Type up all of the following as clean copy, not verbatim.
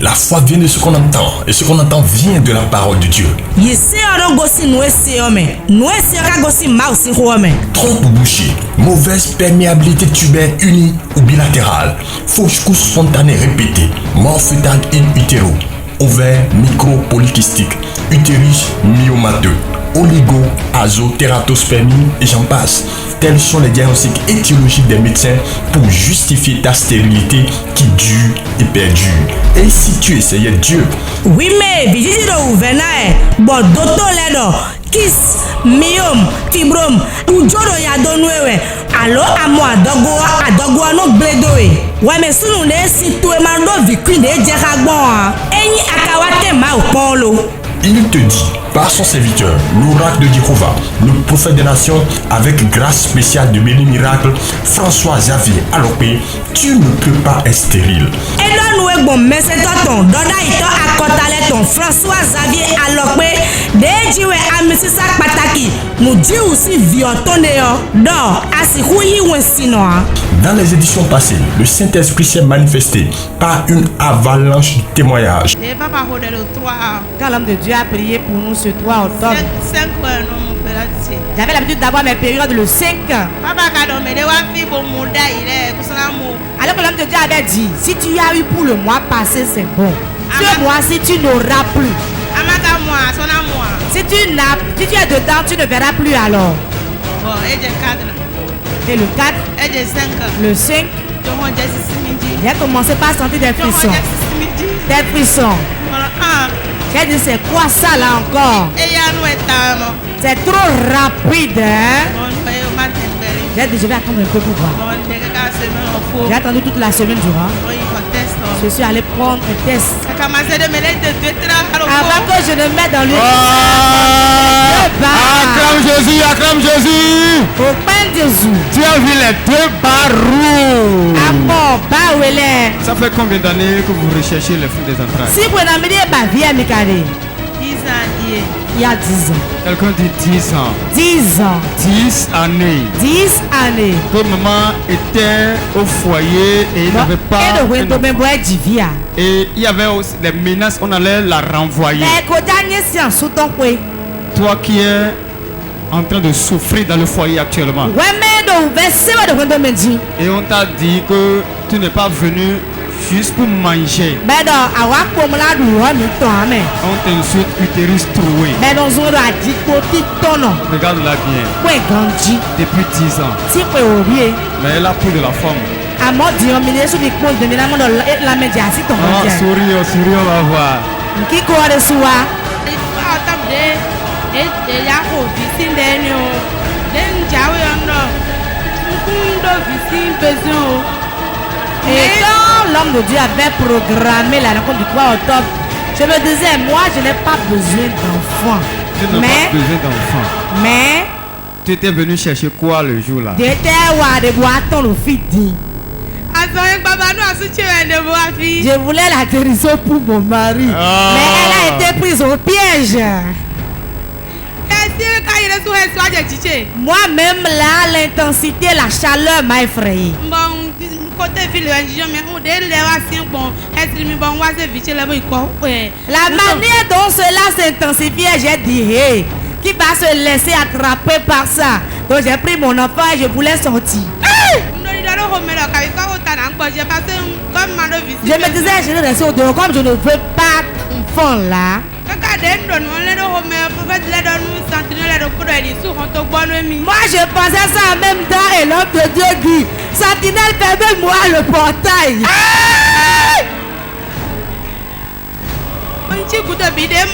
La foi vient de ce qu'on entend, et ce qu'on entend vient de la parole de Dieu. Trompe bouchée, mauvaise perméabilité tubaire unie ou bilatérale, fausse couche spontanée répétée, mort fœtale in utero, ovaire micropolycystique, utérus myomateux, oligo-azotératospermie et j'en passe. Tels sont les diagnostics étiologiques des médecins pour justifier ta stérilité qui dure et perdure. Et si tu essayais Dieu? Oui, mais visite de Ouvenae, bon, docteur Ledo, kiss, myome, fibrome, ou joro ya donwewe. Alors, à moi, adogoa no bledoe. Ouais, mais si nous ne si tout est mando victime de Djeragboa, eni akawate ma ou polo. Il te dit, par son serviteur, l'oracle de Jéhovah, le prophète des nations, avec grâce spéciale de béni miracle, François Xavier Alopé, tu ne peux pas être stérile. Et là, nous sommes bon, mais c'est ton, Dona Ito Akotale ton, François Xavier Alopé, Dejiwe Amisisa Pataki, nous dit aussi Viotoneo, Do, Asihuyi Wensinoa. Dans les éditions passées, le Saint-Esprit s'est manifesté par une avalanche de témoignages. Quand l'homme de Dieu a prié pour nous ce 3 octobre, j'avais l'habitude d'avoir mes périodes le 5. Alors que l'homme de Dieu avait dit, si tu as eu pour le mois passé, c'est bon. Ce mois-ci, tu n'auras plus. Si tu es dedans, tu ne verras plus alors. Et le 4, le 5, j'ai commencé par sentir des frissons. Des frissons. J'ai dit, c'est quoi ça là encore? C'est trop rapide, hein? J'ai dit, je vais attendre un peu pour voir. J'ai attendu toute la semaine durant. Je suis allé prendre un test. Avant que je ne mette dans l'huile. Acclame Jésus, acclame Jésus. Au pain de Jésus. Tu as vu les 2 barres rouges. Ça fait combien d'années que vous recherchez les fruits des entrailles? Si vous n'avez pas vu, 10 ans. Il y a 10 ans. Quelqu'un dit 10 ans. 10 ans. 10 années. 10 années. Que maman était au foyer et il n'avait pas. Et il y avait aussi des menaces, on allait la renvoyer. Toi qui es en train de souffrir dans le foyer actuellement. Et on t'a dit que tu n'es pas venu juste pour manger. On t'insulte utérus troué. Regarde-la bien. Depuis 10 ans. Mais elle a pris de la forme. Souris, on va voir. Et quand l'homme de Dieu avait programmé la rencontre du 3 octobre, je me disais, moi je n'ai pas besoin d'enfants. Tu n'as pas besoin d'enfants. Mais tu étais venu chercher quoi le jour là? Je voulais la guérison pour mon mari. Mais elle a été prise au piège. Moi-même là, l'intensité, la chaleur m'a effrayé. La manière dont cela s'intensifiait, j'ai dit, hey, qui va se laisser attraper par ça? Donc j'ai pris mon enfant et je voulais sortir. Je me disais, je vais rester au dehors comme je ne veux pas d'enfant là. Moi je pensais ça en même temps et l'homme de Dieu dit, Sentinelle, fermez-moi le portail.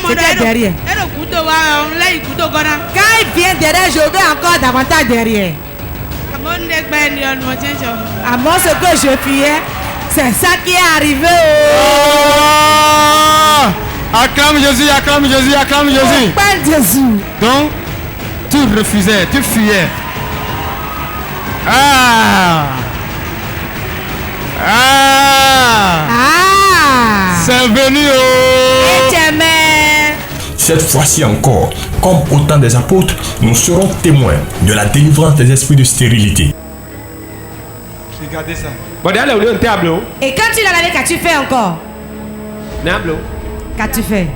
C'était derrière. Quand il vient derrière, je vais encore davantage derrière. À moi ce que je fuyais, c'est ça qui est arrivé. Acclame Jésus, acclame Jésus, acclame Jésus. Pas Jésus. Donc, tu refusais, tu fuyais. C'est venu. Cette fois-ci encore, comme au temps des apôtres, nous serons témoins de la délivrance des esprits de stérilité. Regardez ça. Et quand tu l'as lavé, qu'as-tu fait encore? Qu'as-tu fait?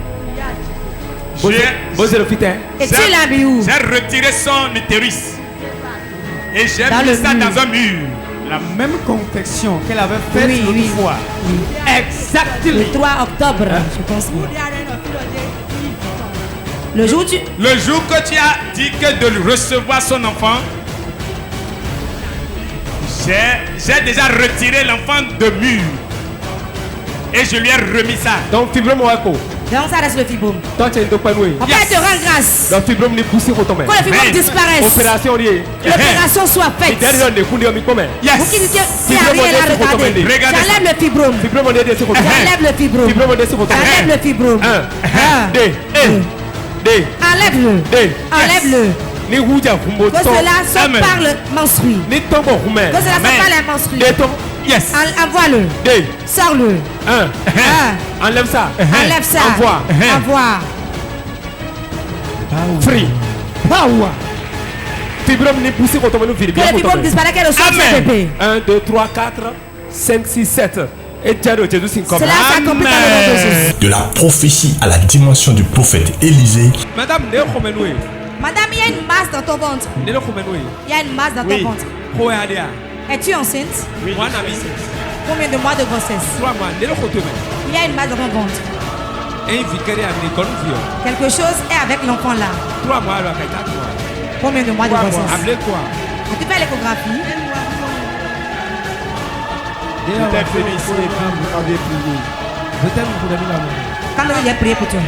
Et tu l'as mis où? J'ai retiré son utérus et j'ai mis ça dans un mur. La même confection qu'elle avait faite l'autre fois. Exactement. Le 3 octobre, je pense. Le jour que tu as dit que de recevoir son enfant, j'ai déjà retiré l'enfant de mur et je lui ai remis ça. Donc fibrome wako. Donc ça reste le fibrome. Toi tu es de quoi nous? On va te rendre grâce. Le fibrome n'est poussé au tomber. Quand le fibrome disparaisse. L'opération soit faite. Yes. Vous qui dites qu'il n'y a rien à regarder. J'enlève le fibrome. J'enlève le fibrome. J'enlève le fibrome. Enlève-le. Que cela se parle menstrué. Que cela se parle menstrué. Yes. Envoie-le. Sors-le. Enlève ça. Enlève ça. Envoie. Free. Power. Fibrome n'est poussé quand on nous vire. Que le fibrome disparaît, qu'elle reçoit son bébé. 1, 2, 3, 4, 5, 6, 7. Et Cela s'accomplit dans le nom de Jésus. De la prophétie à la dimension du prophète Élisée. Madame, il y a une masse dans ton ventre. Il y a une masse dans ton ventre. Es-tu enceinte? Oui. Combien de mois de grossesse? 3 mois. Il y a une masse dans ton ventre. Quelque chose est avec l'enfant là. 3 mois. Combien de mois de grossesse? Appelez quoi? Tu fais l'échographie? Je t'ai fait ici et puis vous avez prié. Je t'aime pour donner la main. Quand vous avez prié pour toi?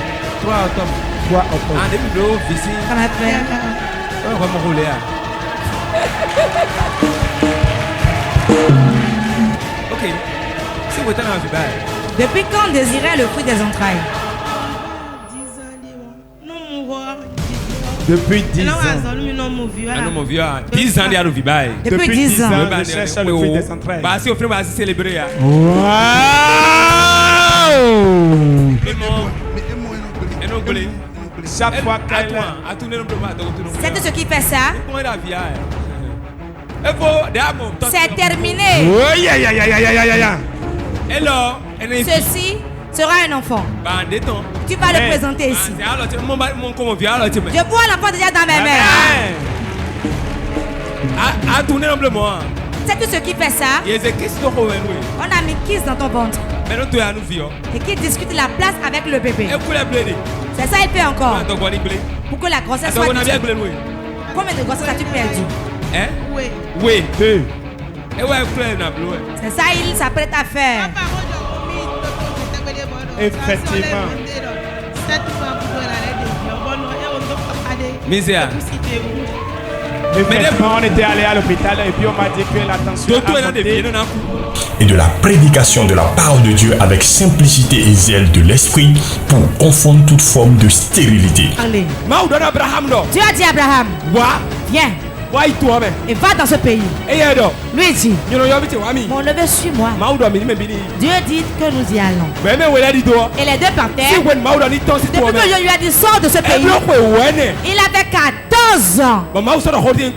3 octobre. 3 octobre. En début de l'eau, ici. Quand même frère. On va me rouler. Ok. Si vous êtes en vie, depuis quand désirait le fruit des entrailles? Depuis 10 ans. 10 ans, il y a le vibaille. Depuis 10 ans. Je cherche le fruit des entrailles. Bah, si on fait, on va célébrer. Wow! Chaque fois c'est ce qui fait ça. C'est terminé. Ceci sera un enfant. Tu vas le présenter ici. Je vois l'enfant déjà dans mes mains. C'est tout ce qui fait ça. On a mis kiss dans ton ventre. Et qui discute la place avec le bébé. C'est ça il fait encore. Pour que la grossesse soit difficile. Combien de grossesses as-tu perdu? Oui. C'est ça il s'apprête à faire. Effectivement. Misère. On était allé à l'hôpital et puis on m'a dit que la tension a monté. Et de la prédication de la parole de Dieu avec simplicité et zèle de l'esprit pour confondre toute forme de stérilité. Allez. Dieu a dit à Abraham, viens. Et va dans ce pays. Lui dit, mon neveu, suis-moi. Dieu dit que nous y allons. Et les deux partèrent. Depuis que Dieu lui a dit, sors de ce pays, il avait 14 ans.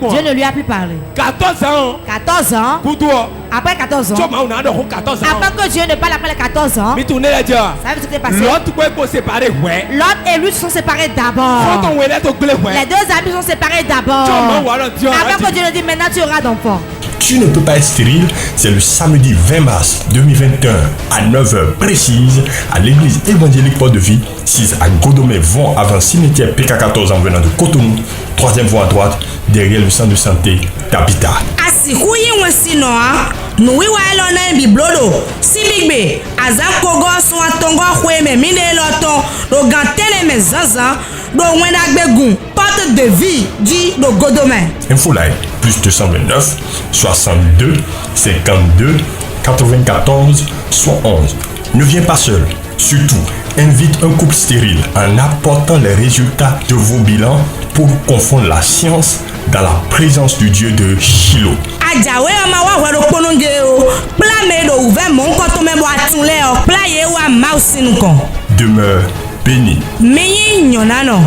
Dieu ne lui a plus parlé. 14 ans. Après 14 ans. Après que Dieu ne parle après les 14 ans. Ça veut dire ce qui s'est passé. L'autre et lui se sont séparés d'abord. Les deux amis sont séparés d'abord. Avant que Dieu ne dise maintenant tu auras d'enfants. Tu ne peux pas être stérile, c'est le samedi 20 mars 2021 à 9h précise à l'église évangélique Port de Vie, 6 à Godomé, vont avant cimetière PK14 en venant de Cotonou, 3e voie à droite, derrière le centre de santé d'Habitat. Asikuyi wesino nous oui elona biblodo simigbe azakogo son tongo kweme mine loton do gantele mezaza do wena gbegun porte de vie dit do Godomé. Info live plus 229 62 52 94 111. Ne viens pas seul. Surtout, invite un couple stérile en apportant les résultats de vos bilans pour confondre la science dans la présence du Dieu de Shiloh. Ajawe amawa wero pononge o pla me do ouvert mon koto me bo atunle o pla ye wa mouse nko. Demeure béni. Meyi nyonano.